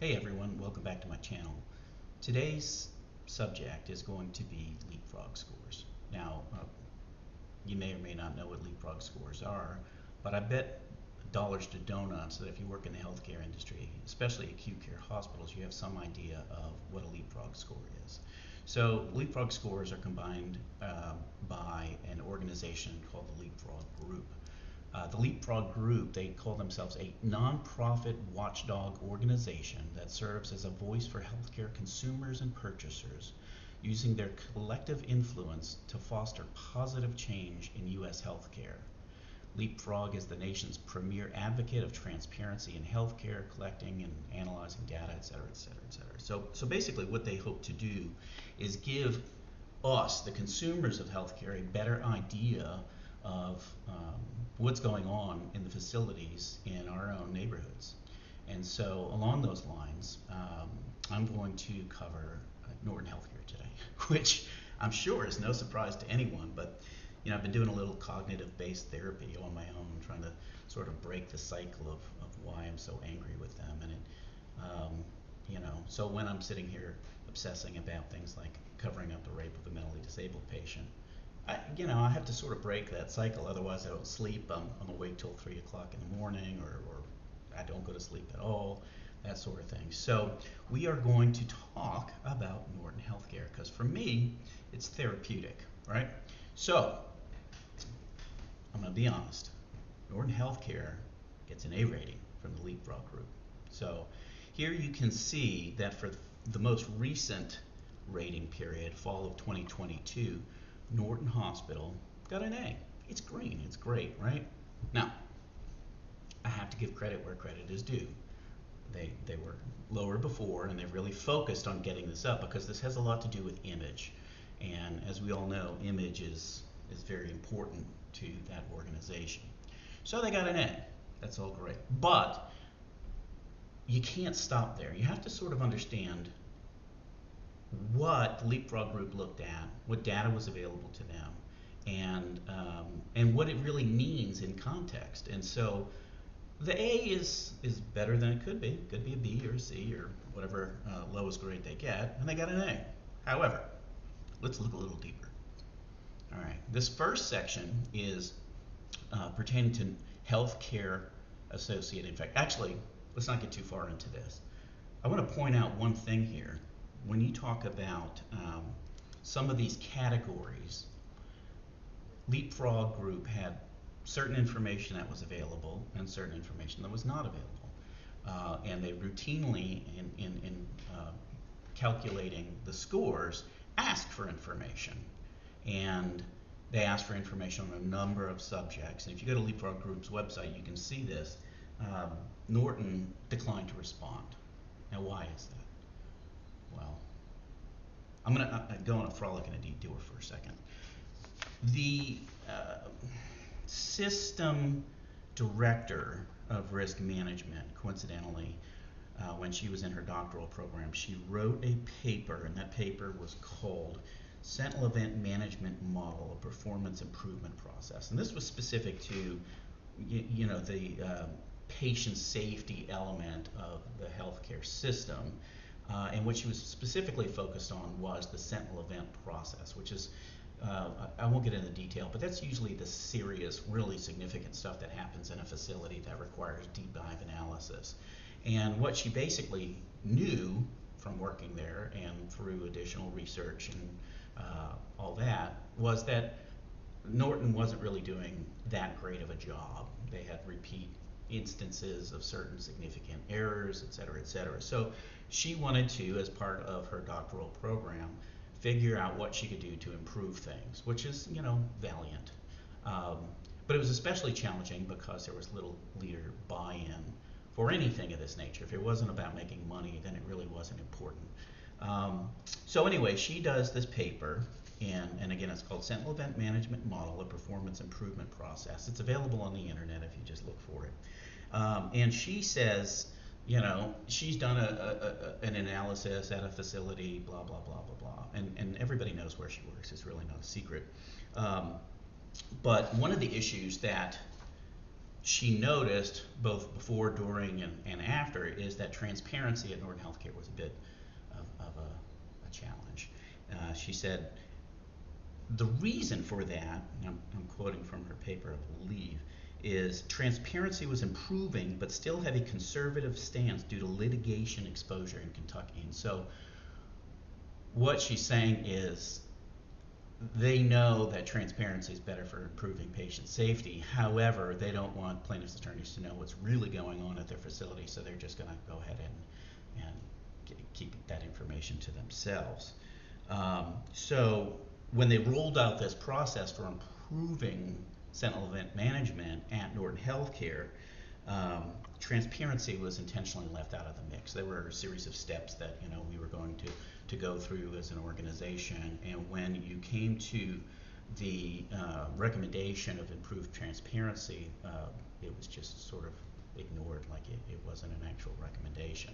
Hey everyone, welcome back to my channel. Today's subject is going to be Leapfrog scores. Now, you may or may not know what Leapfrog scores are, but I bet dollars to donuts that if you work in the healthcare industry, especially acute care hospitals, you have some idea of what a Leapfrog score is. So Leapfrog scores are combined by an organization called the Leapfrog Group. The Leapfrog Group, they call themselves a nonprofit watchdog organization that serves as a voice for healthcare consumers and purchasers, using their collective influence to foster positive change in U.S. healthcare. Leapfrog is the nation's premier advocate of transparency in healthcare, collecting and analyzing data, et cetera, et cetera, et cetera. So basically what they hope to do is give us, the consumers of healthcare, a better idea of what's going on in the facilities in our own neighborhoods. And so along those lines, I'm going to cover Norton Healthcare today, which I'm sure is no surprise to anyone, but I've been doing a little cognitive-based therapy on my own, trying to sort of break the cycle of why I'm so angry with them. And so when I'm sitting here obsessing about things like covering up the rape of a mentally disabled patient, I have to sort of break that cycle, otherwise I don't sleep. I'm awake till 3 o'clock in the morning, or I don't go to sleep at all, that sort of thing. So we are going to talk about Norton Healthcare, because for me, it's therapeutic, right? So I'm going to be honest. Norton Healthcare gets an A rating from the Leapfrog Group. So here you can see that for the most recent rating period, fall of 2022, Norton Hospital got an A. It's green, it's great, right? Now, I have to give credit where credit is due. They were lower before, and they've really focused on getting this up, because this has a lot to do with image. And as we all know, image is very important to that organization. So they got an A. That's all great. But you can't stop there. You have to sort of understand what the Leapfrog Group looked at, what data was available to them, and what it really means in context. And so the A is better than it could be. It could be a B or a C or whatever lowest grade they get, and they got an A. However, let's look a little deeper. All right, this first section is pertaining to healthcare associated infection. Actually, let's not get too far into this. I want to point out one thing here. When you talk about some of these categories, Leapfrog Group had certain information that was available and certain information that was not available. And they routinely, in calculating the scores, ask for information. And they ask for information on a number of subjects. And if you go to Leapfrog Group's website, you can see this. Norton declined to respond. Now, why is that? Well, I'm going to go on a frolic and a detour for a second. The system director of risk management, coincidentally, when she was in her doctoral program, she wrote a paper, and that paper was called Sentinel Event Management Model, a Performance Improvement Process. And this was specific to the patient safety element of the healthcare system. And what she was specifically focused on was the sentinel event process, which is, I won't get into detail, but that's usually the serious, really significant stuff that happens in a facility that requires deep dive analysis. And what she basically knew from working there and through additional research and all that was that Norton wasn't really doing that great of a job. They had repeat instances of certain significant errors, et cetera, et cetera. So she wanted to, as part of her doctoral program, figure out what she could do to improve things, which is, valiant. But it was especially challenging because there was little leader buy-in for anything of this nature. If it wasn't about making money, then it really wasn't important. So anyway, she does this paper, and again, it's called Sentinel Event Management Model, a Performance Improvement Process. It's available on the internet if you just look for it. And she says, she's done an analysis at a facility, blah, blah, blah, blah, blah. And everybody knows where she works. It's really not a secret. But one of the issues that she noticed both before, during, and after is that transparency at Norton Healthcare was a bit of a challenge. She said the reason for that, and I'm quoting from her paper, I believe, is transparency was improving but still had a conservative stance due to litigation exposure in Kentucky. And so what she's saying is they know that transparency is better for improving patient safety. However, they don't want plaintiffs' attorneys to know what's really going on at their facility, so they're just going to go ahead and keep that information to themselves. So when they rolled out this process for improving sentinel event management at Norton Healthcare, transparency was intentionally left out of the mix. There were a series of steps that we were going to go through as an organization, and when you came to the recommendation of improved transparency, it was just sort of ignored, like it wasn't an actual recommendation.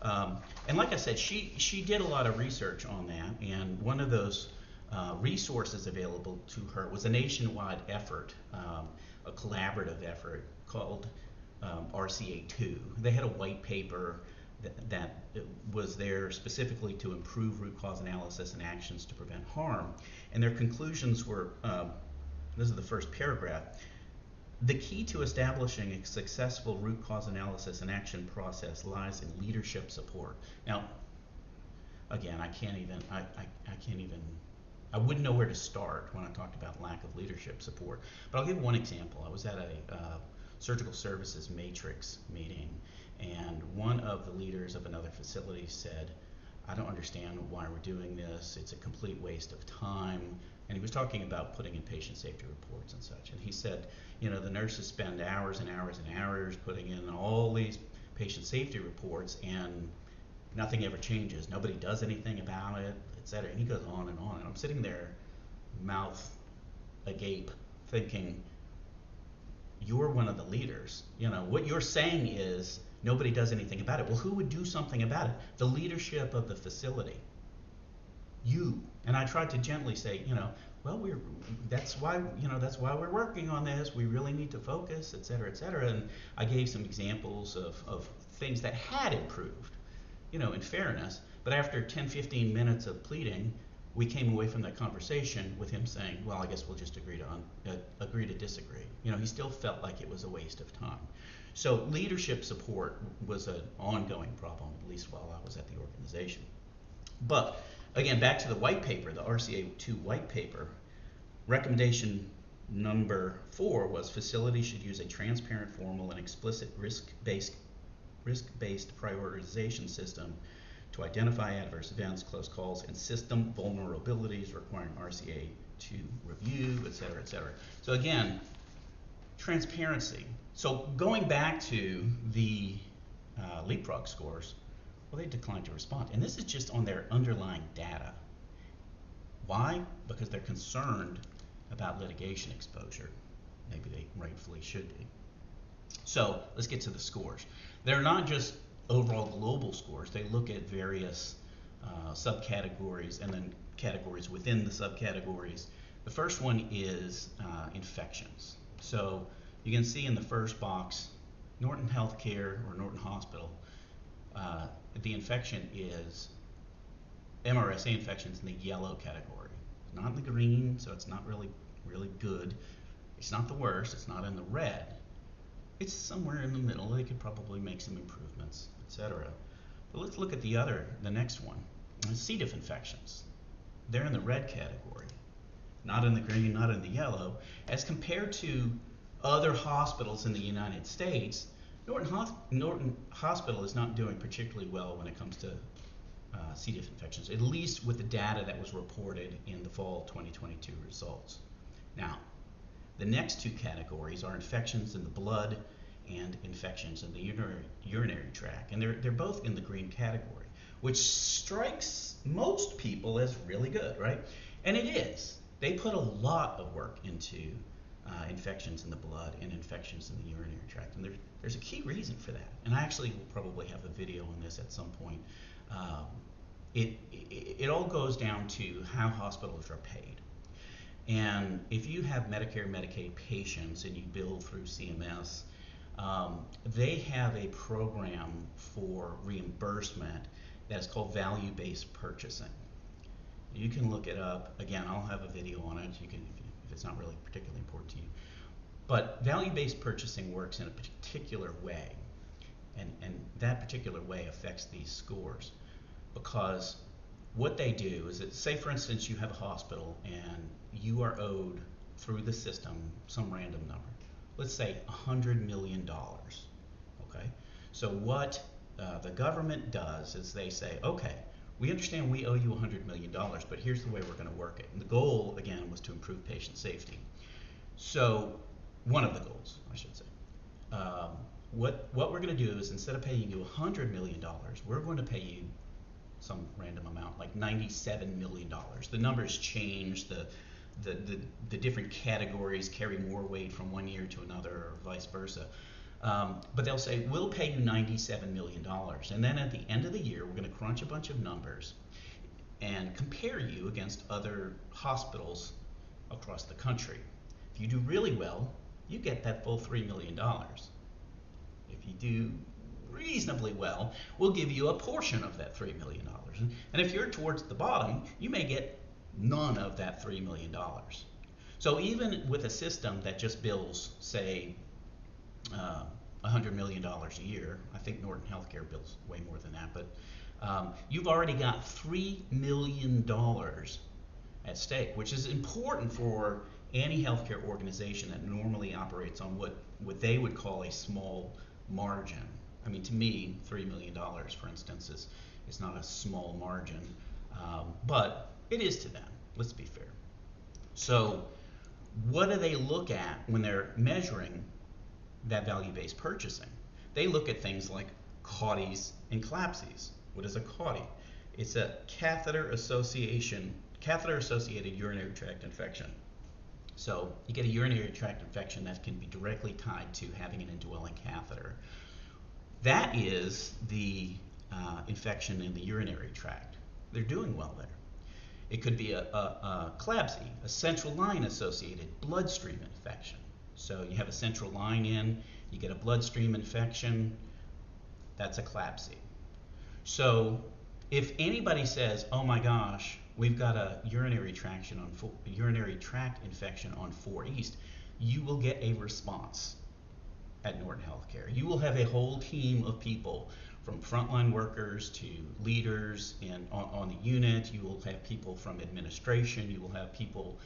And like I said, she did a lot of research on that, and one of those resources available to her was a nationwide effort, a collaborative effort called RCA2. They had a white paper that was there specifically to improve root cause analysis and actions to prevent harm. And their conclusions were, this is the first paragraph, the key to establishing a successful root cause analysis and action process lies in leadership support. Now, again, I wouldn't know where to start when I talked about lack of leadership support. But I'll give one example. I was at a surgical services matrix meeting, and one of the leaders of another facility said, I don't understand why we're doing this. It's a complete waste of time. And he was talking about putting in patient safety reports and such. And he said, the nurses spend hours and hours and hours putting in all these patient safety reports, and nothing ever changes. Nobody does anything about it, etc. And he goes on and on. And I'm sitting there, mouth agape, thinking, you're one of the leaders. What you're saying is nobody does anything about it. Well, who would do something about it? The leadership of the facility. You. And I tried to gently say, well, that's why we're working on this. We really need to focus, et cetera, et cetera. And I gave some examples of things that had improved, in fairness. But after 10, 15 minutes of pleading, we came away from that conversation with him saying, well, I guess we'll just agree to disagree. He still felt like it was a waste of time. So leadership support was an ongoing problem, at least while I was at the organization. But again, back to the white paper, the RCA2 white paper, recommendation number 4 was facilities should use a transparent, formal, and explicit risk-based prioritization system to identify adverse events, close calls, and system vulnerabilities requiring RCA to review, et cetera, et cetera. So again, transparency. So going back to the Leapfrog scores, well, they declined to respond. And this is just on their underlying data. Why? Because they're concerned about litigation exposure. Maybe they rightfully should be. So let's get to the scores. They're not just overall global scores. They look at various subcategories and then categories within the subcategories. The first one is infections. So you can see in the first box, Norton Healthcare or Norton Hospital, the infection is MRSA infections in the yellow category. Not in the green, so it's not really good. It's not the worst, it's not in the red. It's somewhere in the middle. They could probably make some improvements, etc. But let's look at the next one. C. diff infections. They're in the red category. Not in the green, not in the yellow. As compared to other hospitals in the United States, Norton Hospital is not doing particularly well when it comes to C. diff infections, at least with the data that was reported in the fall 2022 results. Now, the next two categories are infections in the blood and infections in the urinary tract, and they're both in the green category, which strikes most people as really good, right? And it is. They put a lot of work into infections in the blood and infections in the urinary tract, and there's a key reason for that. And I actually will probably have a video on this at some point. It all goes down to how hospitals are paid. And if you have Medicare, Medicaid patients and you bill through CMS, they have a program for reimbursement that is called value-based purchasing. You can look it up. Again, I'll have a video on it. You can, if it's not really particularly important to you. But value-based purchasing works in a particular way, and that particular way affects these scores, because what they do is that, say for instance you have a hospital and you are owed through the system some random number, let's say $100 million. Okay, so what the government does is they say, okay, we understand we owe you $100 million, but here's the way we're going to work it. And the goal, again, was to improve patient safety. So one of the goals, I should say. What we're going to do is, instead of paying you $100 million, we're going to pay you some random amount, like $97 million. The numbers change, the different categories carry more weight from one year to another, or vice versa. But they'll say, we'll pay you $97 million. And then at the end of the year, we're going to crunch a bunch of numbers and compare you against other hospitals across the country. If you do really well, you get that full $3 million. If you do reasonably well, we'll give you a portion of that $3 million. And if you're towards the bottom, you may get none of that $3 million. So even with a system that just bills, say, $100 million a year, I think Norton Healthcare bills way more than that, but you've already got $3 million at stake, which is important for any healthcare organization that normally operates on what they would call a small margin. I mean, to me, $3 million, for instance, is not a small margin, but it is to them, let's be fair. So what do they look at when they're measuring that value-based purchasing? They look at things like CAUTIs and CLABSIs. What is a CAUTI? It's a catheter-associated urinary tract infection. So you get a urinary tract infection that can be directly tied to having an indwelling catheter. That is the infection in the urinary tract. They're doing well there. It could be a CLABSI, a central line associated bloodstream infection. So you have a central line in, you get a bloodstream infection, that's a CLABSI. So if anybody says, oh my gosh, we've got a urinary tract infection on 4 East, you will get a response at Norton Healthcare. You will have a whole team of people, from frontline workers to leaders on the unit. You will have people from administration. You will have people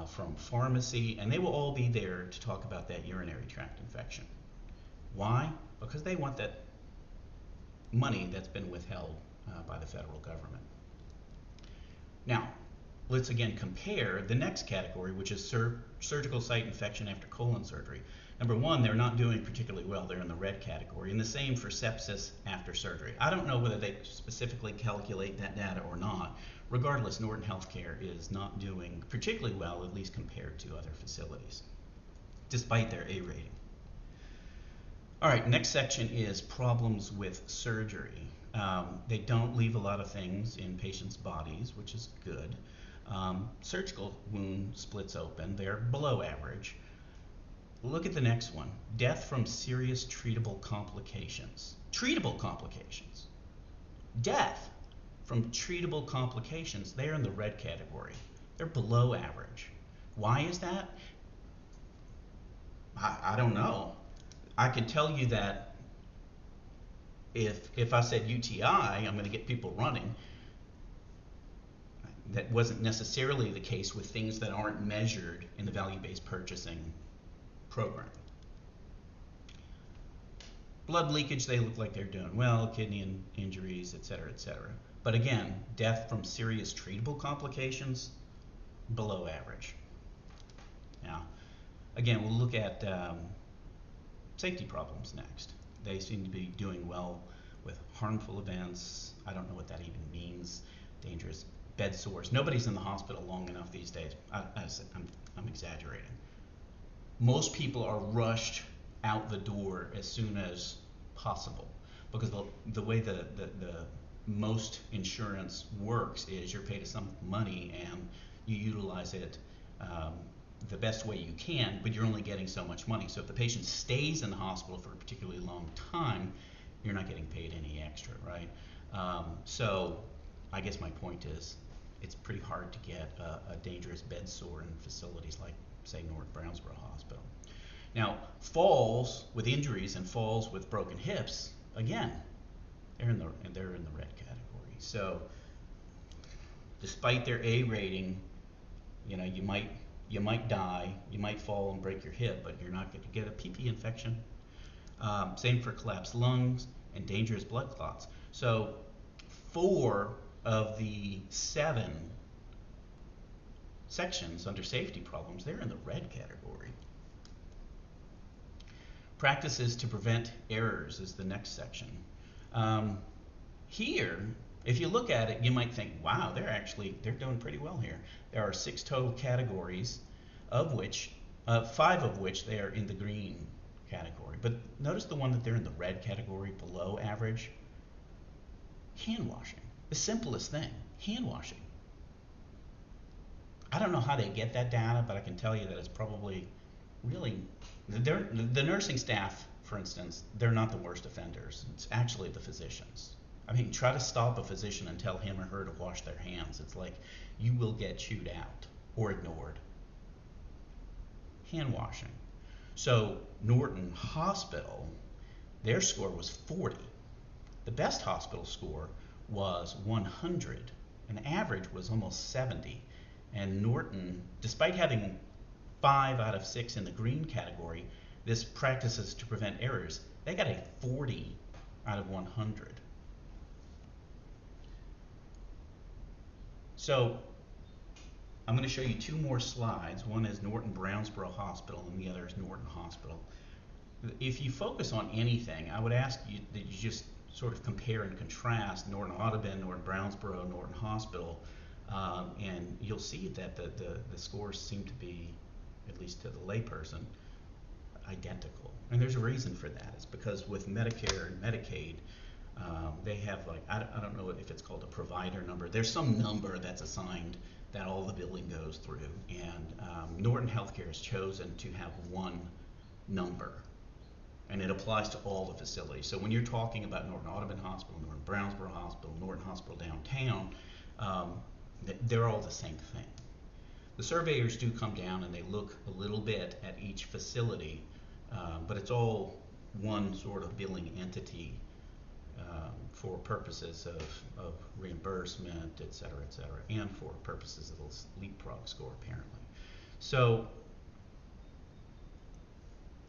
from pharmacy, and they will all be there to talk about that urinary tract infection. Why? Because they want that money that's been withheld by the federal government. Now, let's again compare the next category, which is surgical site infection after colon surgery. Number one, they're not doing particularly well. They're in the red category, and the same for sepsis after surgery. I don't know whether they specifically calculate that data or not. Regardless, Norton Healthcare is not doing particularly well, at least compared to other facilities, despite their A rating. All right, next section is problems with surgery. They don't leave a lot of things in patients' bodies, which is good. Surgical wound splits open. They're below average. Look at the next one. Death from serious treatable complications. Treatable complications. Death from treatable complications. They're in the red category. They're below average. Why is that? I don't know. I can tell you that if I said UTI, I'm going to get people running. That wasn't necessarily the case with things that aren't measured in the value-based purchasing program. Blood leakage, they look like they're doing well, kidney injuries, et cetera, et cetera. But again, death from serious treatable complications, below average. Now, again, we'll look at safety problems next. They seem to be doing well with harmful events. I don't know what that even means. Dangerous bed sores. Nobody's in the hospital long enough these days. I'm exaggerating. Most people are rushed out the door as soon as possible, because the way the most insurance works is you're paid some money and you utilize it the best way you can, but you're only getting so much money. So if the patient stays in the hospital for a particularly long time, you're not getting paid any extra, right? So I guess my point is it's pretty hard to get a dangerous bed sore in facilities like, say, North Brownsboro Hospital. Now, falls with injuries and falls with broken hips, again, they're in the red category. So despite their A rating, you know, you might die, you might fall and break your hip, but you're not going to get a PP infection. Same for collapsed lungs and dangerous blood clots. So 4 of the 7 sections under safety problems, they're in the red category. Practices to prevent errors is the next section. Here, if you look at it, you might think, wow, they're doing pretty well here. There are 6 total categories, of which 5 of which they are in the green category. But notice the one that they're in the red category, below average. Hand washing, the simplest thing, hand washing. I don't know how they get that data, but I can tell you that it's probably really, the nursing staff, for instance, they're not the worst offenders. It's actually the physicians. I mean, try to stop a physician and tell him or her to wash their hands. It's like you will get chewed out or ignored. Hand washing. So Norton Hospital, their score was 40. The best hospital score was 100. An average was almost 70. And Norton, despite having 5 out of 6 in the green category, this practices to prevent errors, they got a 40 out of 100. So I'm going to show you 2 more slides. One is Norton Brownsboro Hospital and the other is Norton Hospital. If you focus on anything, I would ask you that you just sort of compare and contrast Norton Audubon, Norton Brownsboro, Norton Hospital, and you'll see that the scores seem to be, at least to the layperson, identical. And there's a reason for that. It's because with Medicare and Medicaid, they have, like, I don't know if it's called a provider number. There's some number that's assigned that all the billing goes through. And Norton Healthcare has chosen to have one number. And it applies to all the facilities. So when you're talking about Norton Audubon Hospital, Norton Brownsboro Hospital, Norton Hospital Downtown, they're all the same thing. The surveyors do come down and they look a little bit at each facility, but it's all one sort of billing entity for purposes of reimbursement, et cetera, and for purposes of the Leapfrog score, apparently. So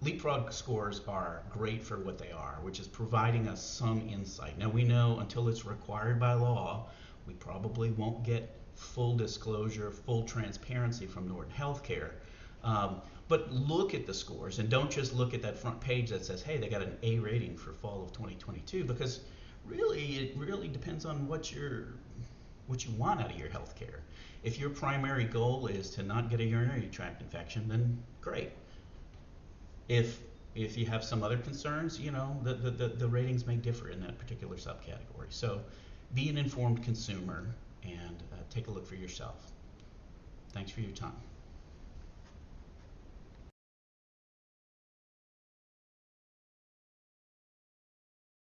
Leapfrog scores are great for what they are, which is providing us some insight. Now we know until it's required by law, we probably won't get full disclosure, full transparency from Norton Healthcare. But look at the scores and don't just look at that front page that says, hey, they got an A rating for fall of 2022, because really, it really depends on what you want out of your healthcare. If your primary goal is to not get a urinary tract infection, then great. If you have some other concerns, you know, the ratings may differ in that particular subcategory. So be an informed consumer and take a look for yourself. Thanks for your time.